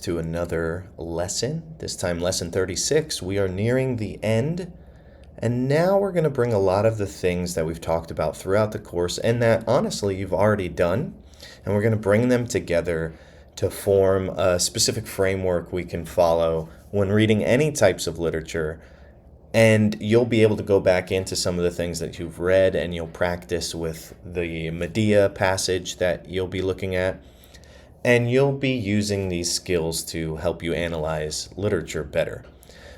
To another lesson, this time lesson 36. We are nearing the end, and now we're going to bring a lot of the things that we've talked about throughout the course and that honestly you've already done, and we're going to bring them together to form a specific framework we can follow when reading any types of literature. And you'll be able to go back into some of the things that you've read and you'll practice with the Medea passage that you'll be looking at. And you'll be using these skills to help you analyze literature better.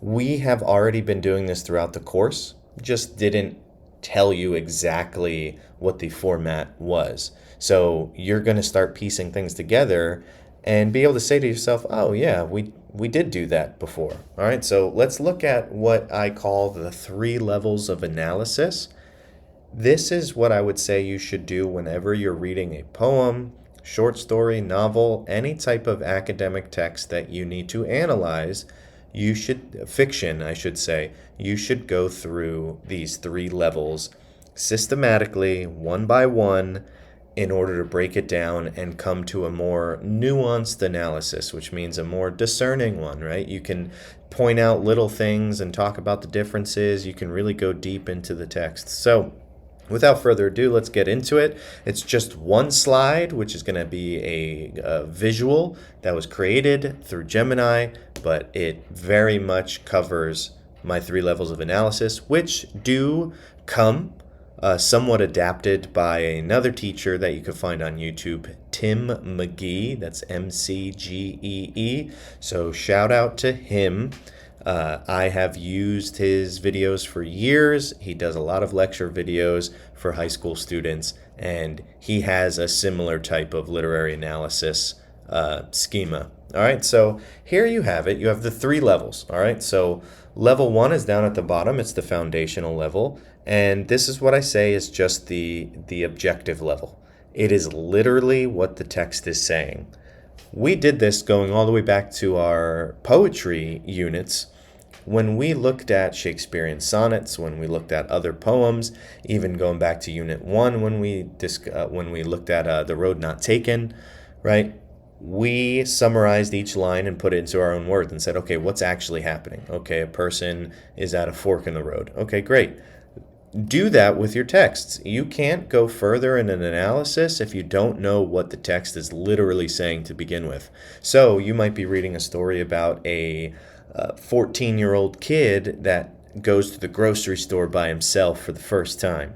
We have already been doing this throughout the course, just didn't tell you exactly what the format was. So you're going to start piecing things together and be able to say to yourself, oh yeah, we did do that before. All right, so let's look at what I call the 3 levels of analysis. This is what I would say you should do whenever you're reading a poem, short story, novel, any type of academic text that you need to analyze. Fiction, I should say, you should go through these 3 levels systematically, one by one, in order to break it down and come to a more nuanced analysis, which means a more discerning one, right? You can point out little things and talk about the differences. You can really go deep into the text. So, without further ado, let's get into it. It's just one slide, which is going to be a visual that was created through Gemini, but it very much covers my 3 levels of analysis, which do come somewhat adapted by another teacher that you can find on YouTube, Tim McGee. That's MCGEE. So shout out to him. I have used his videos for years. He does a lot of lecture videos for high school students, and he has a similar type of literary analysis schema. All right, so here you have it. You have the 3 levels. All right, so level 1 is down at the bottom. It's the foundational level, and this is what I say is just the objective level. It is literally what the text is saying. We did this going all the way back to our poetry units when we looked at Shakespearean sonnets, when we looked at other poems, even going back to Unit 1 when we looked at The Road Not Taken, right? We summarized each line and put it into our own words and said, okay, what's actually happening? Okay, a person is at a fork in the road. Okay, great. Do that with your texts. You can't go further in an analysis if you don't know what the text is literally saying to begin with. So you might be reading a story about a 14-year-old kid that goes to the grocery store by himself for the first time.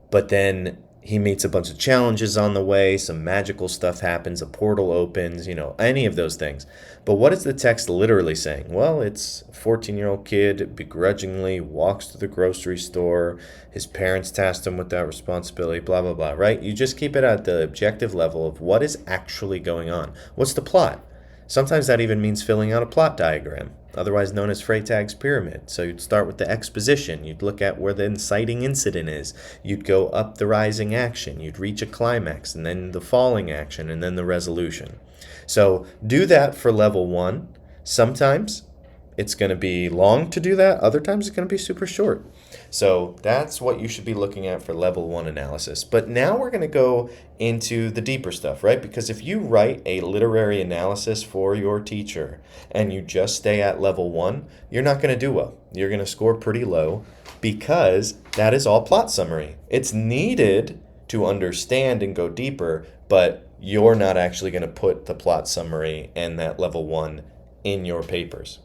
But then he meets a bunch of challenges on the way, some magical stuff happens, a portal opens, any of those things. But what is the text literally saying? Well, it's a 14-year-old kid begrudgingly walks to the grocery store, his parents tasked him with that responsibility, blah, blah, blah, right? You just keep it at the objective level of what is actually going on. What's the plot? Sometimes that even means filling out a plot diagram, otherwise known as Freytag's pyramid. So you'd start with the exposition. You'd look at where the inciting incident is. You'd go up the rising action. You'd reach a climax, and then the falling action, and then the resolution. So do that for level 1. Sometimes it's going to be long to do that. Other times it's going to be super short. So that's what you should be looking at for level 1 analysis. But now we're going to go into the deeper stuff, right? Because if you write a literary analysis for your teacher and you just stay at level 1, you're not going to do well. You're going to score pretty low because that is all plot summary. It's needed to understand and go deeper, but you're not actually going to put the plot summary and that level 1 in your papers.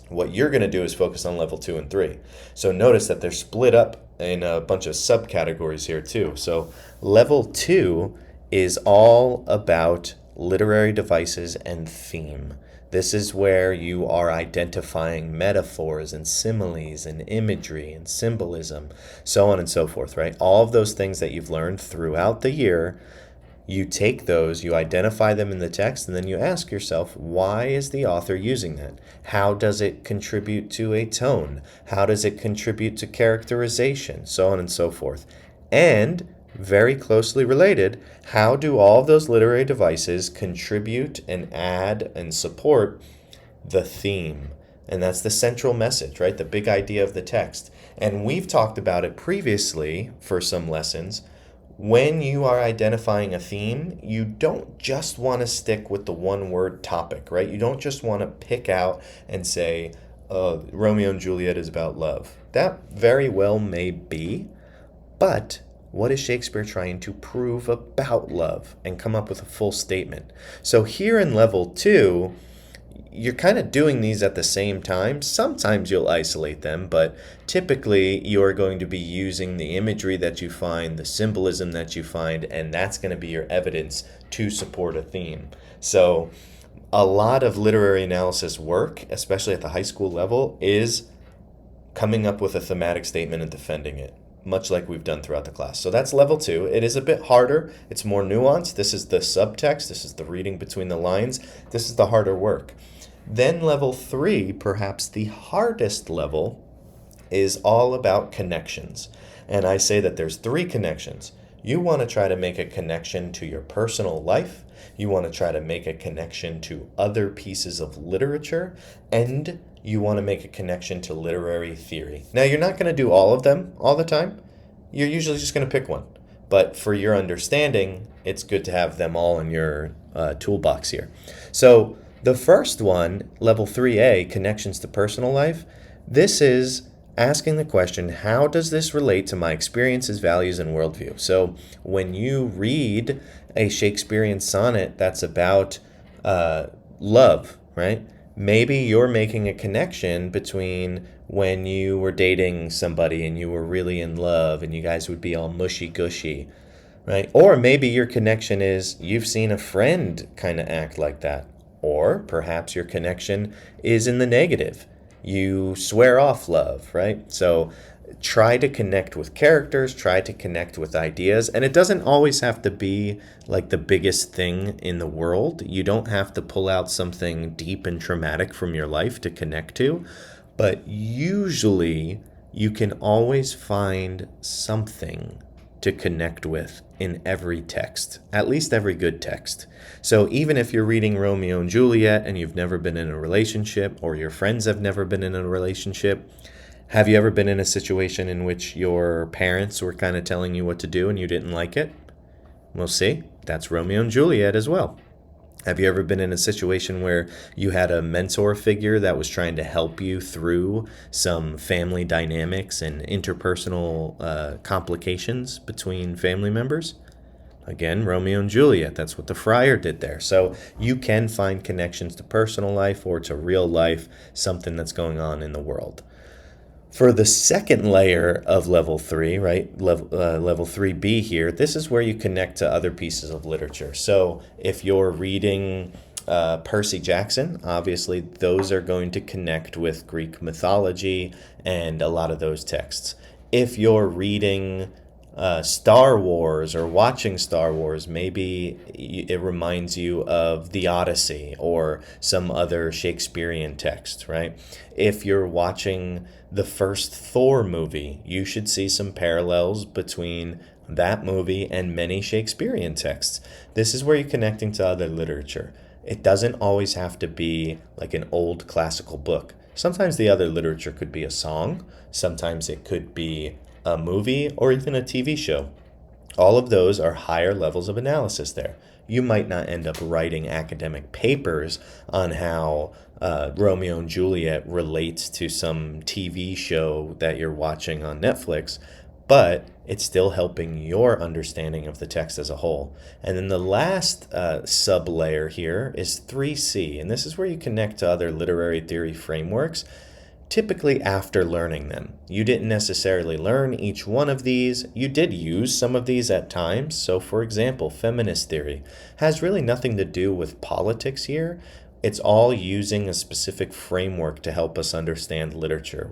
What you're going to do is focus on level 2 and 3. So notice that they're split up in a bunch of subcategories here too. So level 2 is all about literary devices and theme. This is where you are identifying metaphors and similes and imagery and symbolism, so on and so forth, right? All of those things that you've learned throughout the year. You take those, you identify them in the text, and then you ask yourself, why is the author using that? How does it contribute to a tone? How does it contribute to characterization? So on and so forth. And, very closely related, how do all of those literary devices contribute and add and support the theme? And that's the central message, right? The big idea of the text. And we've talked about it previously for some lessons. when you are identifying a theme, you don't just want to stick with the one word topic, right? You don't just want to pick out and say, Romeo and Juliet is about love. That very well may be, but what is Shakespeare trying to prove about love and come up with a full statement? So here in level two, you're kind of doing these at the same time. Sometimes you'll isolate them, but typically you're going to be using the imagery that you find, the symbolism that you find, and that's going to be your evidence to support a theme. So a lot of literary analysis work, especially at the high school level, is coming up with a thematic statement and defending it, much like we've done throughout the class. So that's level two. It is a bit harder. It's more nuanced. This is the subtext. This is the reading between the lines. This is the harder work. Then level three, perhaps the hardest level, is all about connections. And I say that there's three connections. You want to try to make a connection to your personal life. You want to try to make a connection to other pieces of literature. And you want to make a connection to literary theory. Now, you're not going to do all of them all the time. You're usually just going to pick one. But for your understanding, it's good to have them all in your toolbox here. So the first one, level 3A, connections to personal life, this is asking the question, how does this relate to my experiences, values, and worldview? So when you read a Shakespearean sonnet that's about love, right? Maybe you're making a connection between when you were dating somebody and you were really in love and you guys would be all mushy-gushy, right? Or maybe your connection is you've seen a friend kind of act like that. Or perhaps your connection is in the negative. You swear off love, right? So try to connect with characters, try to connect with ideas. And it doesn't always have to be like the biggest thing in the world. You don't have to pull out something deep and traumatic from your life to connect to. But usually you can always find something to connect with in every text, at least every good text. So even if you're reading Romeo and Juliet and you've never been in a relationship, or your friends have never been in a relationship, have you ever been in a situation in which your parents were kind of telling you what to do and you didn't like it? Well, see, that's Romeo and Juliet as well. Have you ever been in a situation where you had a mentor figure that was trying to help you through some family dynamics and interpersonal complications between family members? Again, Romeo and Juliet, that's what the friar did there. So you can find connections to personal life or to real life, something that's going on in the world. For the second layer of level 3, right, level 3B here, this is where you connect to other pieces of literature. So if you're reading Percy Jackson, obviously those are going to connect with Greek mythology and a lot of those texts. If you're reading Star Wars or watching Star Wars, maybe it reminds you of the Odyssey or some other Shakespearean text, right? If you're watching the first Thor movie, you should see some parallels between that movie and many Shakespearean texts. This is where you're connecting to other literature. It doesn't always have to be like an old classical book. Sometimes the other literature could be a song. Sometimes it could be a movie or even a TV show. All of those are higher levels of analysis there. You might not end up writing academic papers on how Romeo and Juliet relates to some TV show that you're watching on Netflix, but it's still helping your understanding of the text as a whole. And then the last sub-layer here is 3C, and this is where you connect to other literary theory frameworks, typically after learning them. You didn't necessarily learn each one of these. You did use some of these at times. So for example, feminist theory has really nothing to do with politics here. It's all using a specific framework to help us understand literature.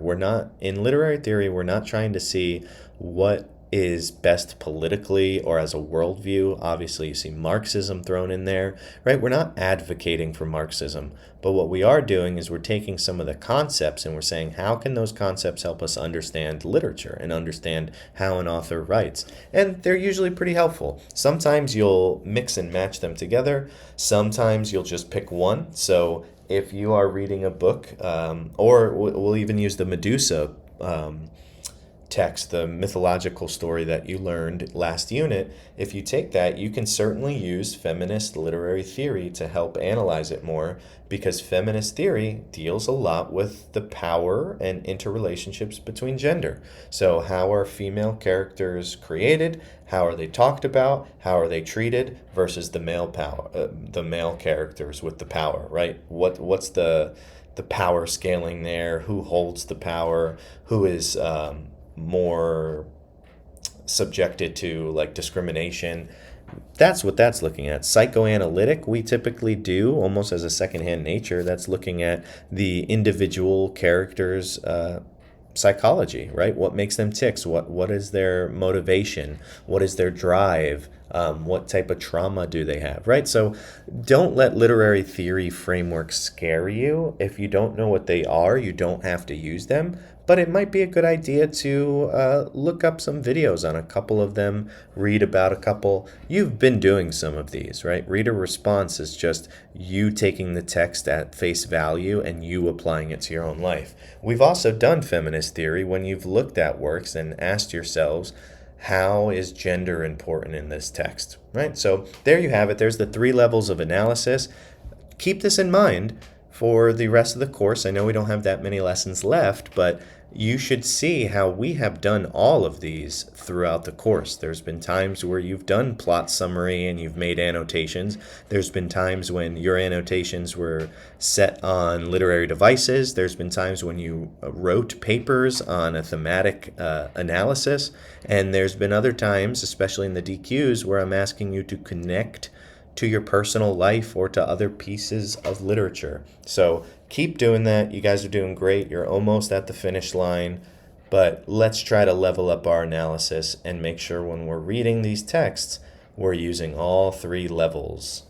In literary theory, we're not trying to see what is best politically or as a worldview. Obviously, you see Marxism thrown in there, right? We're not advocating for Marxism, but what we are doing is we're taking some of the concepts and we're saying, how can those concepts help us understand literature and understand how an author writes? And they're usually pretty helpful. Sometimes you'll mix and match them together. Sometimes you'll just pick one. So if you are reading a book, or we'll even use the Medusa text, the mythological story that you learned last unit, if you take that, you can certainly use feminist literary theory to help analyze it more, because feminist theory deals a lot with the power and interrelationships between gender. So, how are female characters created? How are they talked about? How are they treated versus the male characters with the power, right? What's the power scaling there? Who holds the power? Who is more subjected to like discrimination? That's what that's looking at. Psychoanalytic, we typically do almost as a secondhand nature. That's looking at the individual character's psychology, right? What makes them ticks? What is their motivation? What is their drive? What type of trauma do they have, right? So don't let literary theory frameworks scare you. If you don't know what they are, you don't have to use them. But it might be a good idea to look up some videos on a couple of them, read about a couple. You've been doing some of these, right? Reader response is just you taking the text at face value and you applying it to your own life. We've also done feminist theory when you've looked at works and asked yourselves, how is gender important in this text, right? So there you have it. There's the 3 levels of analysis. Keep this in mind for the rest of the course. I know we don't have that many lessons left, but you should see how we have done all of these throughout the course. There's been times where you've done plot summary and you've made annotations. There's been times when your annotations were set on literary devices. There's been times when you wrote papers on a thematic analysis. And there's been other times, especially in the DQs, where I'm asking you to connect to your personal life or to other pieces of literature. So keep doing that. You guys are doing great. You're almost at the finish line. But let's try to level up our analysis and make sure when we're reading these texts, we're using all 3 levels.